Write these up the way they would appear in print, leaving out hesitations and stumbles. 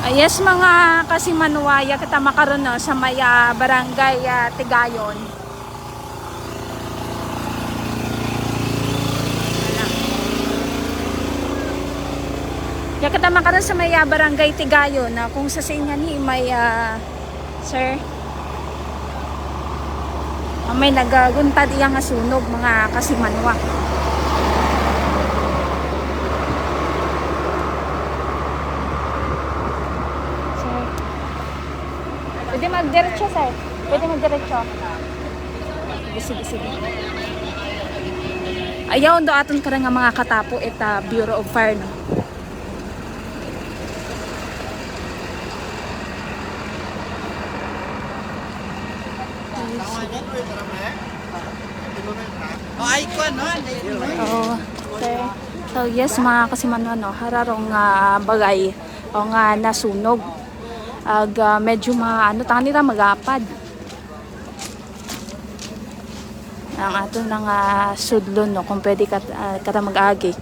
Yes mga kasimanwaya kita makaroon no, sa maya barangay Tigayon. Ya kita makaroon sa maya barangay Tigayon na kung sa inyo ni may sir may nagaguntad iyang sunog mga kasimanwa. Pwede magdiretso, sir. Pwede magdiretso. Sige. Ayaw do aton karang nga mga katapo eta Bureau of Fire no. Oh, sir. So yes mga kasimanwa no, hararong bagay o nga nasunog. Medyo ano tani ra magapad ang ato nang sudlon no kung pwede kata mag-agi.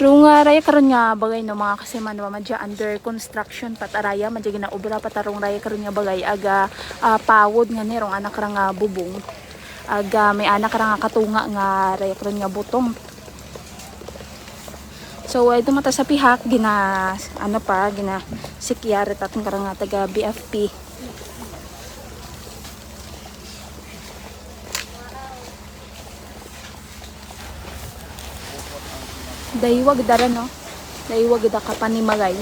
Rung raya karon nga bagay no mga kasimanwa madya under construction pataraya madya ginaobra patarong raya karon nga bagay aga pawod nga ni rong anak ra nga bubong aga may anak ra nga katunga nga raya karon nga butong. So ito mata sa pihak gina gina sikyar tatong karang nga taga BFP. Daywag dara no. Daywag da ka panimagay.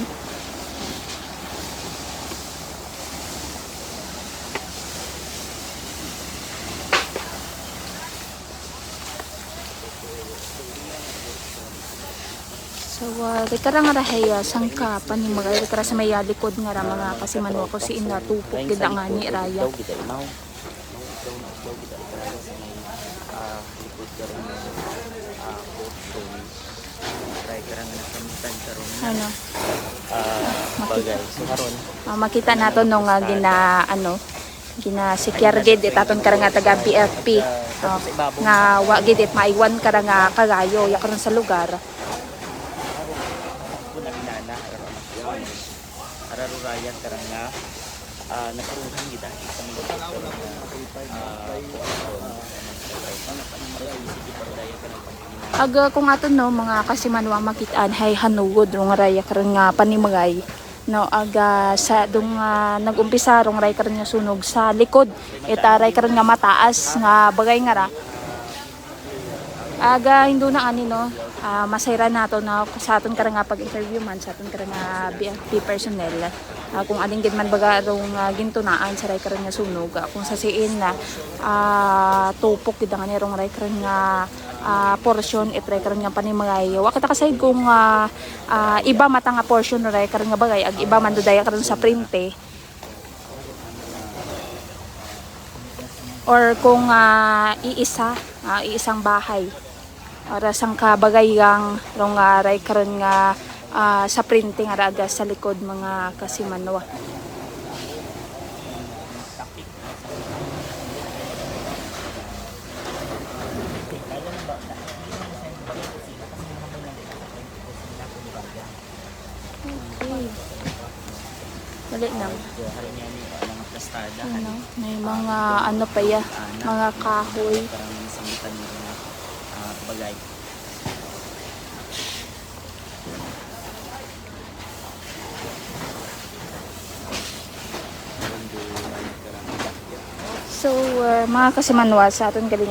So dekara nga rahay sangka panimagay dekara sa may likod nga ra mga kasimanwa ko si ina tupok gid nga ni raya. Ano? Bagay. So karon makita nato nung gina secure gid itaton karang nga taga BFP nga wa gid it maiwan karang nga kagayo ya karon sa lugar. Ararurayan karang nga nakaruhan gid sa mga Aga kung aton no mga kasimanwa makitaan hay hanugod rong raya karon nga panimagay no aga sa dung nagumpisa rong raya karon nga sunog sa likod itaray karon nga mataas nga bagay nga ra aga hindo na ani no masayra nato na sa aton karang nga pag-interview man sa aton karang nga BFP personnel kung aling gid man baga rong gintunaan sa ray karon nga sunog kung sa siin na tupok gid nga ni rong ray karon nga portion itray karon nga panimagay wa kita kasay kung iba mata nga portion ray karon nga bagay ag iba man dudaya karon sa printe or kung iisang bahay para sang kabagay yang rong ray karon nga sa printing araga sa likod mga kasimanwa. Dali lang. Ano, may mga ano pa ya, mga kahoy. Bagay. So mga kasimanwa sa aton galing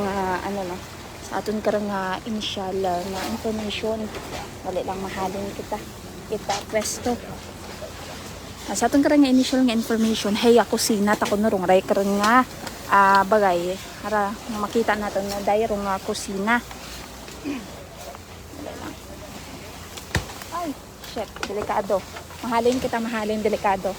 sa aton karang initial na information dali lang mahalin kita pwesto. Sa aton karang initial nga information hey ako kusina ta kuno rong ray karon nga bagay para makita naton nga dayrong nga kusina. Ay, shit, delikado. Mahalin delikado.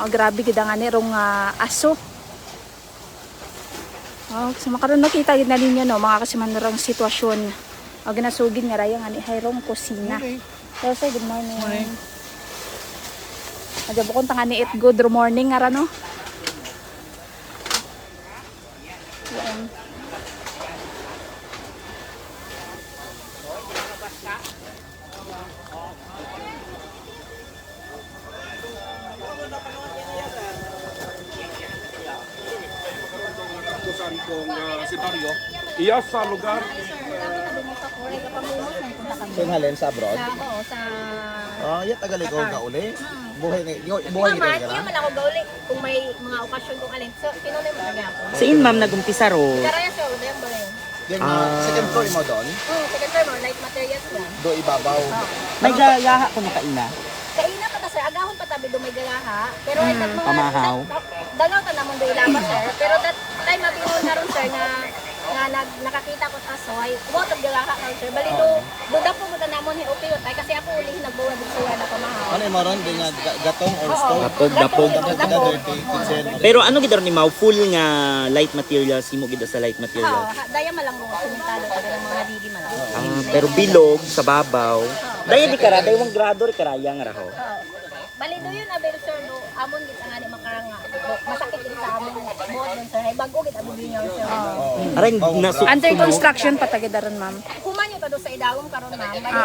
grabe gid nga ni rong aso. So makaron nakita gid na ninyo no mga kasimanarang sitwasyon. Ginasugid nga raya nga ni hayrong kusina. So say good morning. Nagabukon ta nga ni it good morning nga ra no. Yan. Kung si Mario, iya sa lugar. Kung halin sa abroad? Oo, sa... Iya tagali ko ka uli. Buhay Naman, kita iya man ako gauli kung may mga okasyon kung alin. So, kinunay mo lagi ako. Siin ma'am nagumpisa ro. Karaya siya, udayan ba yun? Yung second floor mo doon, Second term mo, light materials lang. do ibabaw. May gayaha ko na kaina. Kaina pa ta sir, agahon pa tabi do may galaha. Pero ay mga... pamahaw. Dalaw ta naman do ilabas sir. Pero that time mabingon na ron sir na nakakita ko sa soy. What of galaha ron sir. Bali do dapo mo na namon hi upiyot ay kasi ako uli nagbuwag sa na pamahaw. Ano yung maron? Di nga gatong or stove? Dapog. Dirty kitchen. Pero ano gid ron ni Mau full nga light materials himo gid sa light materials. Daya malang mo kumentado taga ng mga nadigi malang. Pero bilog sa babaw. Daya di kara, daya mong grado ri karaya nga raho. Bali do yun abel sir do amon git ang ani makaranga. Masakit din sa amon buot dun sir. Hay bago git abel niyo sir. Aray nasu. Under construction patagidaron ma'am. Human yung do sa idawom karon ma'am. Bali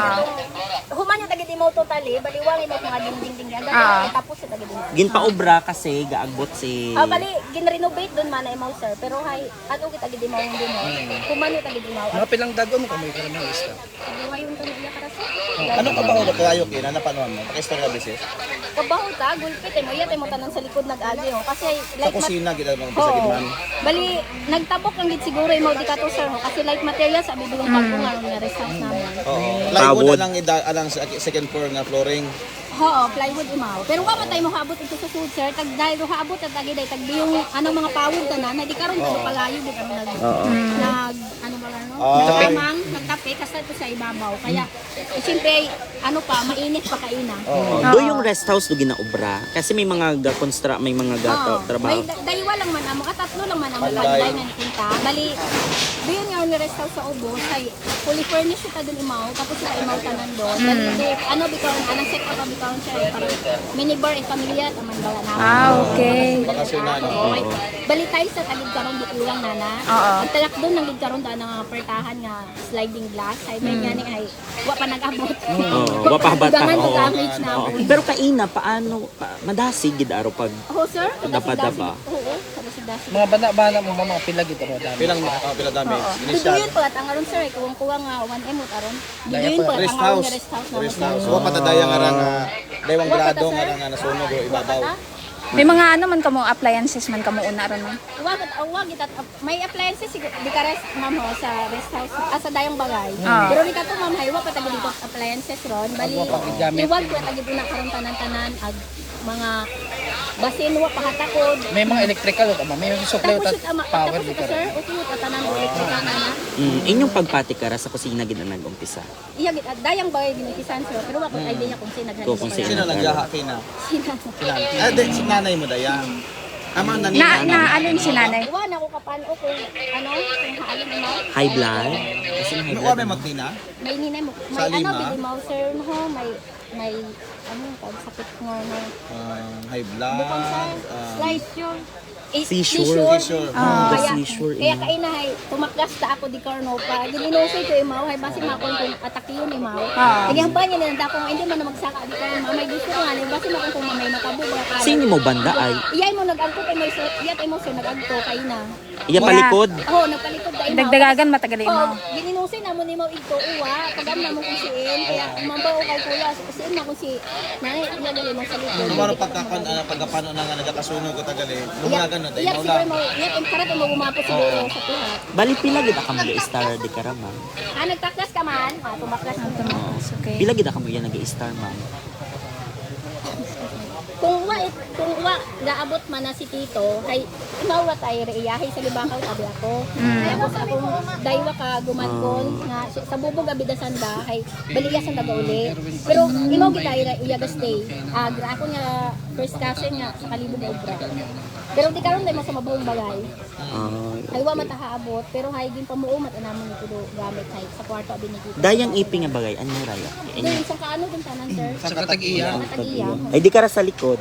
human yung tagidi mo totally, bali wang imo mga dingding yan. Tapos sa tagidi mo. Ginpaobra kasi gaagbot si Bali gin-renovate dun man na imo sir, pero hay ato git tagidi mo hindi mo. Human yung tagidi mo. Mga pilang dago mo kamoy ka naman lista. Ngayon to niya para sir. Ano ka ba ako kayo kina napanuan mo? Pakistorya bisis? Kabaho ta, gulpit mo yate mo tanan sa likod nag-agi oh. Kasi Sa like kusina gila mga Oo. sa gitman. Bali, nagtapok lang gid siguro imo di kato sir no? Kasi like materials sabi doon pag nga nga rest house naman. Oo. Plywood. Plywood na lang alang sa second floor nga flooring. Oo, plywood imaw. Pero wa man tayo makaabot ito sa food sir. Tag dahil haabot at tagi tag yung anong mga pawod tanan, di karon ko palayo di kami nag ano ba no? Tamang nagtape kasi ito sa ibabaw. Kaya siyempre ano pa mainit pa kaina. do yung rest house do ginaobra kasi may mga ga-construct may mga gato trabaho. May daywa lang man amo, katatlo lang man amo lagay nga nikinta. Bali, doon nga ni rest house sa Ubos ay fully furnished ta dun imaw, tapos sa imaw tanan doon. Bali, ano bitaw anang set up bitaw siya parang minibar e pamilya taman bala na. Okay. Bakasyonan. Bali tayo sa tagid karon di ulang nana. Ang talak doon nang gid karon daan nga pertahan nga sliding glass. Ay may ngani ay wa pa nag-abot. Wa pa bata. Dugangan ko damage na ako. Pero kaina paano madasig gid aro pag Oh sir, Dapa-dapa. Oo, dasi-dasi. Mga bana-bana mo mga pila gito ro dami. Pila damage. Dito yun pala, ang aron sir, kuwang-kuwa nga 1M ut aron. Dito yun pala, Rest ang aron house. nga rest house Rest naman. house. Wa patadaya nga ra nga daywang Wa pa ta, grado nga sir? ra nga nasunog o ibabaw. May mga ano man kamo appliances man kamo una ron. Wag kita may appliances siguro di ka rest ma'am ho sa rest house sa dayang bagay. Ah. Pero di ka to ma'am hay wa pa tagi dito appliances ron. Bali iwag ko tagi na karon tanan-tanan ag mga basin wa pa hatakod. May mga electrical o may supply Tapos ta power tapos di ito ka. sir, okay ta tanan electrical na na. inyong pagpatikara sa kusina gid na nag-umpisa. Iya gid dayang bagay ginipisan sir, pero wa ko idea kung sino So, kung Sino nagyaha kina? Sino? Si nanay mo daya. Ama na Na alin si nanay? Iwan ako kapano kung ano, kung haalin mo. High blood. Kasi high Ano blood. may magtina? May ninay mo. Sa May ano, lima? bilimaw sir ho, may ano, sakit nga na. High blood. Bukong sa slice yun. Seashore. Seashore. Kaya, Seashore, kaya kainahay, tumaklas ta ako di karno pa. Gininusay ko imaw, hay basi makon kung atake yun imaw. Nagyahan niya nila ko, hindi man na magsaka di karno. May gusto nga, basi makon kung mamay matabu ba. Sino mo banda ay? Iyay mo nag-agto kay may iyat mo sir nag-agto kay na. Iya palikod. Oh, nagpalikod dai imaw. Dagdagagan matagal Oh, mo. gininusay na mo ni mo ito uwa, pagam na mo kung siin, kaya mabaw kay kuya, siin na kung si nanay iya gali mo sa likod. Kumaro pagkapano na nga nagakasunog ko tagali. Lumagan na tayo. Iya siguro mo, iya ang karat mo gumapos siguro sa pihat. Bali pila gid ka mag-star di karama. Nagtaklas ka man, tumaklas ka man. Okay. Pila gid ka mo yan nag-star ma'am. kung wa gaabot man na si Tito, hay imawa tayo reiyahay sa libakaw tabi ako. Kaya ko sa akong daywa ka gumankon nga sa bubog abida sanda hay baliya sanda ga uli. Pero imaw kita iyagas day. Gra ako nga first cousin nga sa kalibog nga obra. Pero di karon day mo sa mabuong bagay. Hay wa matahaabot pero hay gin pamuumat anamon ito do gamit hay sa kwarto abi ni Tito. Dayang iping nga bagay, ano raya? Doon sa kaano din tanan sir. Sa katag-iya. Tag-iya. Ay di ka ra sa likod.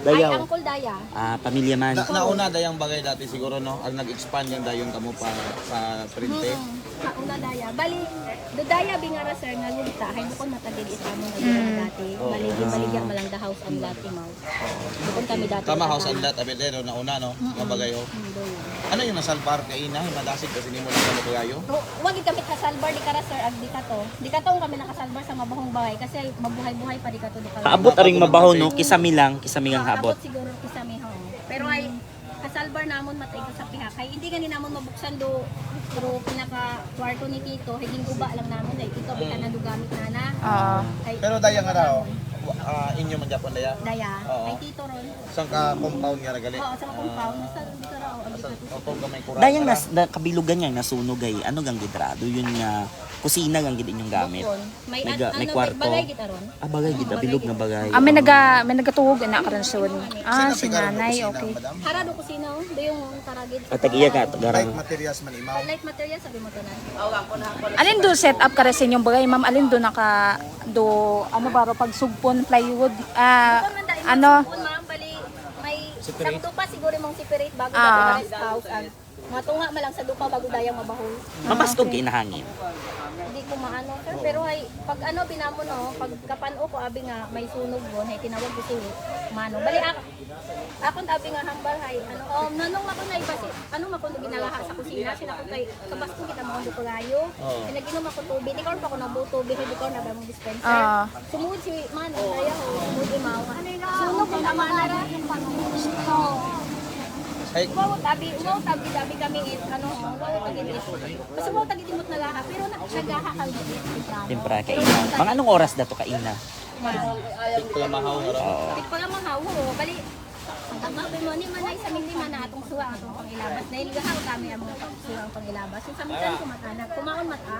Ay Dayaw. Uncle Daya. Pamilya man. Nauna dayang bagay dati siguro no, ang nag-expand yung dayon kamo pa sa printe. Una daya. Bali, do daya bingara sir nga lunta hay bukon matagid amo na dati. Bali baligya malang the house and lot imaw. Bukon kami dati. Tama house and lot abi dero nauna no, nga bagay oh. Ano yung nasalbar kay ina, madasig kasi nimo lang mo kayo. Wag kami kasalbar di kara sir ag di kato. Di kato kami nakasalbar sa mabahong bahay kasi mabuhay-buhay pa di kato do kala. Kaabot aring mabaho no, kisami lang habot. Abot siguro kisami ho. Pero ay kasalbar namon matay ko sa piha. Kay hindi gani namon mabuksan do pero pinaka kwarto ni Tito higing guba lang namon ay ito bitan na do gamit na. Kay Pero dayang nga raw, inyo man Japon daya. daya. Oo. Kay Tito ron. Sang ka compound nga ragali. Oo, sa compound. Nasa di ka raw. Opo gamay kurang. Dayang kabilugan nga nasunog ay ano gang gidrado yun nga kusina gang gid inyong gamit. May May kwarto. bagay kita ron. Bagay gid, bilog na bagay. May nagatuhog na karon son. Si nanay, okay. Hara do kusina oh. Do yung karagid. Iya ka Like garang. materials man imaw. Light material sabi mo to na. Alin do set up ka rin sa inyong bagay, ma'am? Alin do naka do ano baro pag sugpon plywood ano Ma'am, bali may sakto pa siguro mong separate bago Ah. rest house ang mga tunga malang sa dupa bago dayang mabahol. Mamaskog kay nahangin. Hindi ko maano sir pero ay pag ano binamo no pag kapano ko abi nga may sunog gon hay tinawag ko si mano bali akon abi nga hambal hay ano nanong ako na ibasi ano makuno ginalaha sa kusina sila ko kay kabas ko kita mo ko layo pinaginom ako tubig di karon pa ko nabuto tubig di ko na ba mong dispenser sumud si mano daya ho sumud imaw sunog ko tama na ra Ay, wow tabi kami ano wow tagit basta wow tagit imot na laha pero nagaha kal Timpra kay ina. Mga anong oras dato ka ina? pala mahaw nga raw. Pit ko lang mahawo, bali. Ang mabay mo ni manay sa lima na atong suwa atong pangilabas. Dahil gahaw kami ang mga suwa ang pangilabas. Yung samitan ko matanak, kumaon mata.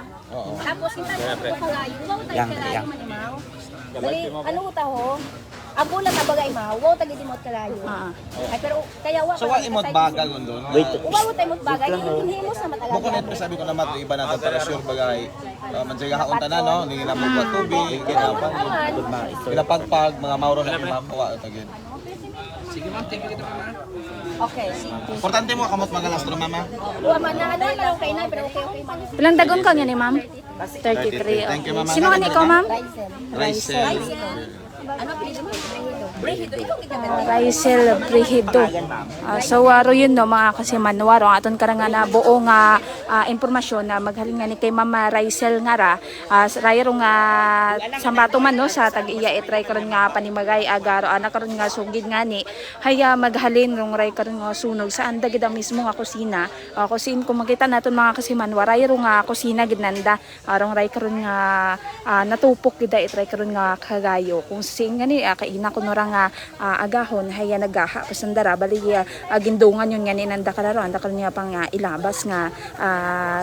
Tapos kita ko kalayo, wow tayo kalayo manimaw. Bali, ano ko taho? Ako lang nabagay ma, wow tagi dimot kalayo. Ay pero kaya wa. So wa imot bagal nun doon. Wait. Wow tayo mot bagay, himos na matagal. Bukod nito sabi ko na mat iba na temperature bagay. Mansiga haon tanan no, ni nila mo tubig, ginapan. Ginapagpag mga mauro na imawa tagid. Sige ma'am, thank you kita ma'am. Okay. Importante mo kamot magalas no mama. Wa man na ano lang okay na pero okay man. Ilang dagon ka niya ni ma'am? 33. Thank you, ma'am. Sino ka ni ikaw, ma'am? Rice. Ano pinili mo? Brehido. Ikaw gigaganda. Raisel Brehido. So waro yun no mga kasimanwaro ang aton karang na buo nga impormasyon na maghalin nga ni kay Mama Raisel nga ra rayro nga sa bato man no sa tag-iya itry karon nga panimagay agaro ana karon nga sugid nga ni haya maghalin rong ray karon nga sunog sa anda gid ang mismo nga kusina kusin kung makita naton mga kasimanwaro rayro nga kusina gid nanda arong ray karon nga natupok gid itry karon nga kagayo kung sin nga ni kaina ko nora nga agahon haya nagaha pasandara bali gindungan yun nga ni nanda kalaro anda karon nga pang ilabas nga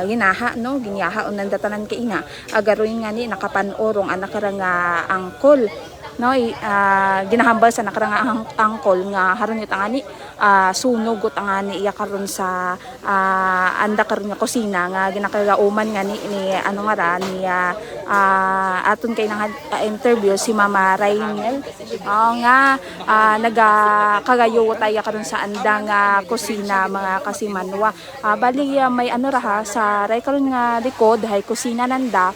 ginaha no ginyaha nanda tanan kay ina agaroy nga ni nakapanorong anak karang angkol no ginahambal sa nakarang angkol nga haron yung tangani sunog ut angani iya karon sa anda karon nga kusina nga ginakagauman nga ni ano nga ra ni aton kay nang interview si Mama Rainel nga nagakagayo tayo karon sa anda nga kusina mga kasimanwa bali may ano ra ha sa ray karon nga likod hay kusina nanda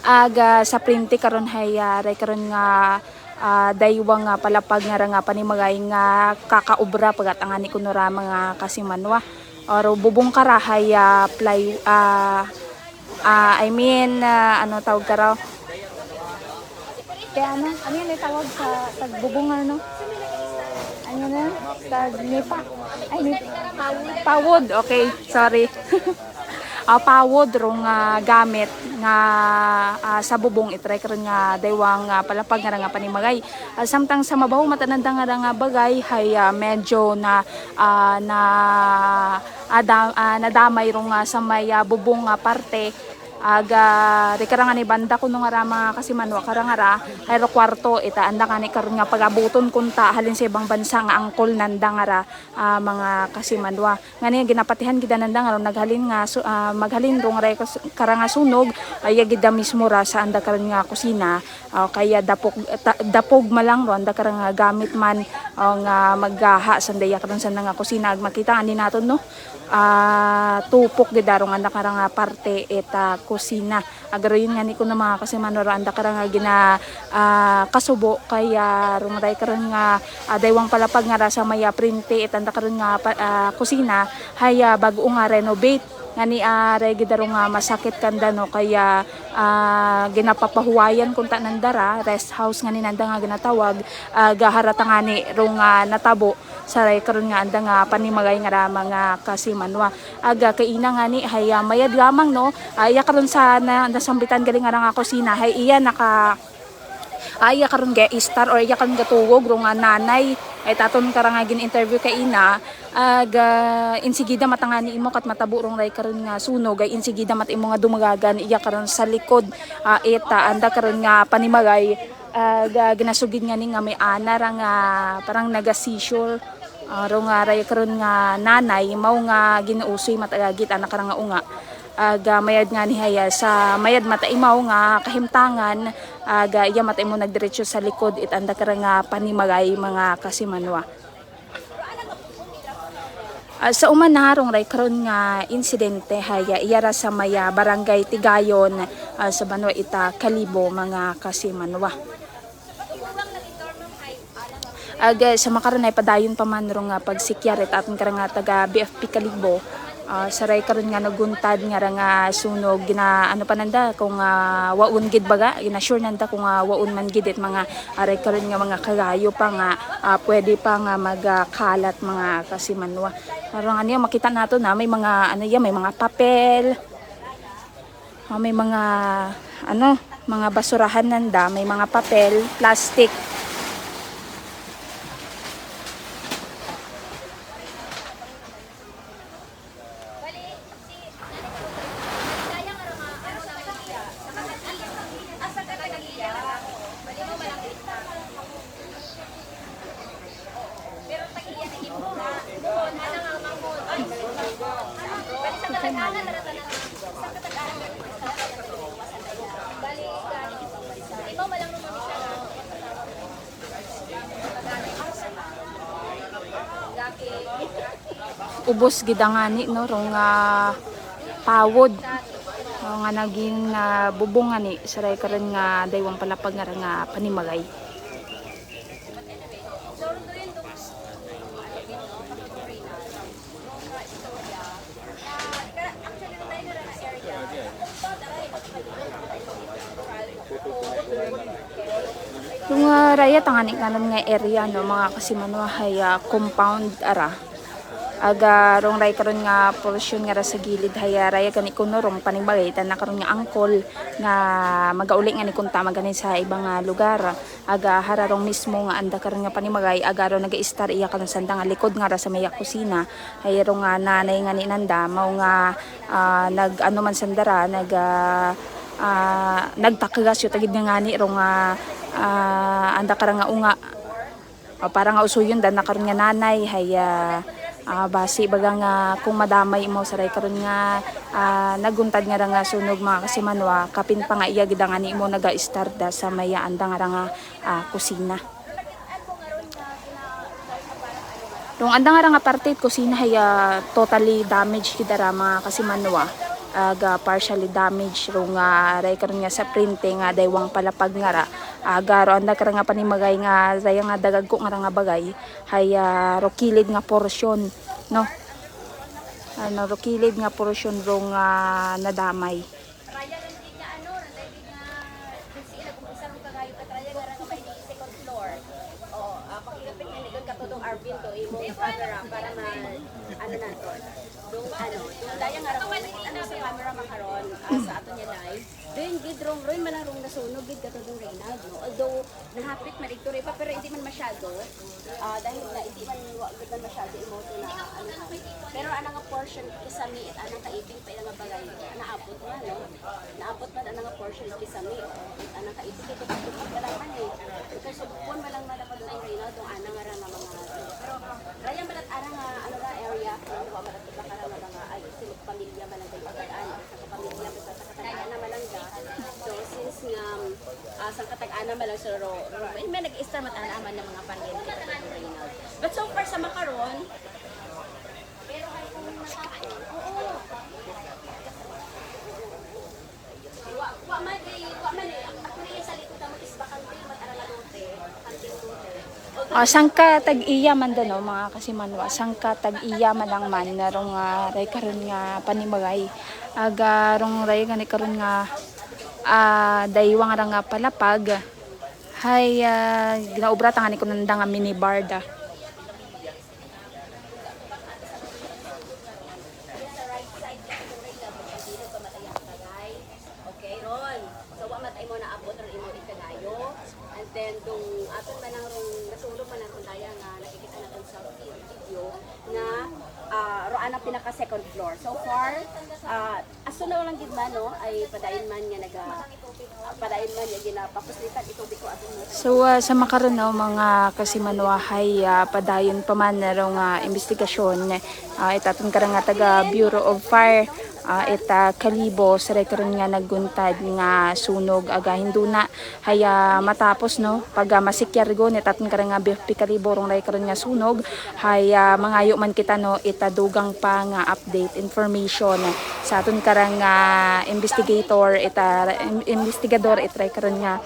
aga sa printi karon hay ray karon nga daywang nga palapag nga ra nga panimagay nga kakaubra pagatangani kuno ra mga kasimanwa or bubong karahay play I mean ano tawag karaw kaya ano yan ay tawag sa tagbubong ano na tag nipa ay pawod okay sorry pawod rong gamit nga sa bubong itry karon nga daywang palapag nga panimagay. Samtang sa mabaho matananda nga bagay hay medyo nadamay rong sa may bubong parte aga rekaranga ni banda kuno nga mga kasimanwa karangara hayro kwarto ita anda kani karon nga pagabuton kunta halin sa ibang bansa nga angkol nanda nga mga kasimanwa ngani ginapatihan gid nanda nga naghalin nga maghalin rong karanga sunog ay gid mismo ra sa anda karon nga kusina kaya dapog malang ro anda karon nga gamit man nga maggaha sandaya karon sa nga kusina ag makita ani naton no tupok gid darong anda karon nga parte eta kusina agaro yun nga ni ko na mga kasimanwa anda karon nga gina kasubo kaya rumaday karon nga daywang palapag nga sa maya printe et anda karon nga kusina haya bag-o nga renovate ngani are gidaro nga masakit kanda no kaya ginapapahuwayan kunta nandara rest house ngani nanda nga ginatawag gaharata ngani rong natabo saray karon nga anda nga panimagay nga mga kasimanwa aga kaina ngani haya mayad lamang no iya karon sa nasambitan galing nga kusina hay iya iya karon ga star or iya karon gatugog rong nanay ay taton karang gin interview kay ina insigida matangani imo kat matabo rong ray karon nga sunog ay insigida mat imo nga dumagagan iya karon sa likod eta anda karon nga panimagay ginasugid nga ni nga may ana nga parang naga-seizure rong ray karon nga nanay mao nga ginuusoy matagagit anak karang nga unga mayad nga ni haya sa mayad mata imaw nga kahimtangan iya mata imo nagdiretso sa likod it anda karang nga panimagay mga kasimanwa. Sa umanarong ray karon nga insidente haya iyara sa maya barangay Tigayon sa Banwa Ita Kalibo mga kasimanwa. Sa makaron ay padayon pa man rong pagsikyar it aton karang taga BFP Kalibo saray karon nga naguntad nga sunog gina ano pananda kung waun gid baga gina sure nanda kung waun man gid it mga aray karon nga mga kagayo pa nga pwede pa nga magkalat mga kasimanwa parang ano makita nato na may mga ano may mga papel may mga mga basurahan nanda may mga papel plastic. Ubos gidangani no rong pawod nga naging bubong ni saray karon nga daywang palapag nga panimagay. Yung raya tangani kanon nga area no mga kasimanwa hay compound ara aga rong ray karon nga portion nga sa gilid haya raya gani kuno rong panimagay tan karon nga angkol nga magauli nga ni kunta magani sa ibang lugar aga hararong mismo nga anda karon nga panimagay aga ro naga-star iya karon sanda nga likod nga ra sa may kusina haya rong nanay nga ni nanda mao nga nag man sandara nagtakagas yo tagid nga ngani rong anda karon nga unga para nga usuyon dan nakaron nga nanay haya basi baga nga kung madamay mo saray karon nga naguntad nga nga sunog mga kasimanwa kapin pa nga iya gid nga nimo naga-start da sa maya anda nga kusina. Rong anda nga parte kusina haya totally damaged gid ra mga kasimanwa. Partially damaged rong ray karon nga sa printe nga daywang palapag nga ra aga ro anda karon nga panimagay nga raya nga dagagko nga bagay haya ro kilid nga porsyon no ro kilid nga porsyon rong nadamay. daya nga raw sa camera makaron sa ato niya live. Doon gid roy malarong nasunog gid kato dong Reynald, no? Although nahapit man dito pa pero hindi man masyado. Dahil na hindi man gid man masyado imo na ano ha. Pero ana nga portion kisami at anang kaiping pa nga bagay naabot man no. Naabot man ana nga portion kisami at anang kaiping ito pagkalaman eh. Kasi pun malang malapad dong Reynald dong ana nga ra nga mga pero raya malat ara nga ano ra area wa malat ka ra nga mga ay silip pamilya malang kay pagkaan sa pamilya sa katag-ana malangga. So since nga sa katag-ana malang sa may nag-start matana man ng mga paryente sa Reynald. But so far sa makaron pero ay kung oo. Wa man ako rin sa likod mo is bakang matara na lote, kanting lote. Sangka tag-iya man no, mga kasimanwa, sangka tag-iya man lang man narong ray karon nga panimagay. Aga rong ray gani karon nga daywang ra nga palapag. Hay ginaobra tangani ko nanda nga minibar da. Okay, Ron. So, wa matay mo na abot ron imo ikagayo. And then, dong aton man ang rong nasulog man ang daya nga nakikita natin sa video na roan ang pinaka second floor. So far, aso na walang gid man no ay padayon man nga padayon man nga ginapapuslitan itubig ko aton mo. So sa makaron no, mga kasimanwa hay padayon pa man narong investigasyon itaton karang nga taga Bureau of Fire ita Kalibo saray karon nga nagguntad nga sunog aga hinduna hay matapos no pag masikyar go itaton karang nga BFP Kalibo rong ray karon nga sunog hay mangayo man kita no itadugang pa nga update information sa aton karang investigador itray karon nga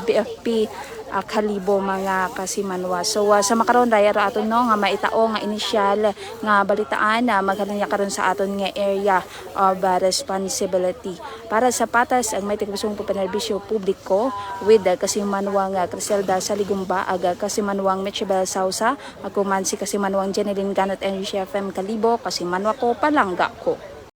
BFP Kalibo mga kasimanwa. So sa makaron daya ra aton no nga maitao nga inisyal nga balitaan na maghalanya karon sa aton nga area of responsibility para sa patas ang may tigusong panerbisyo publiko with kasimanwang Criselda Saligumba aga kasimanwang Mitchell Sausa ako man si kasimanwang Jeneline Ganot and FM Kalibo kasimanwa ko palangga ko.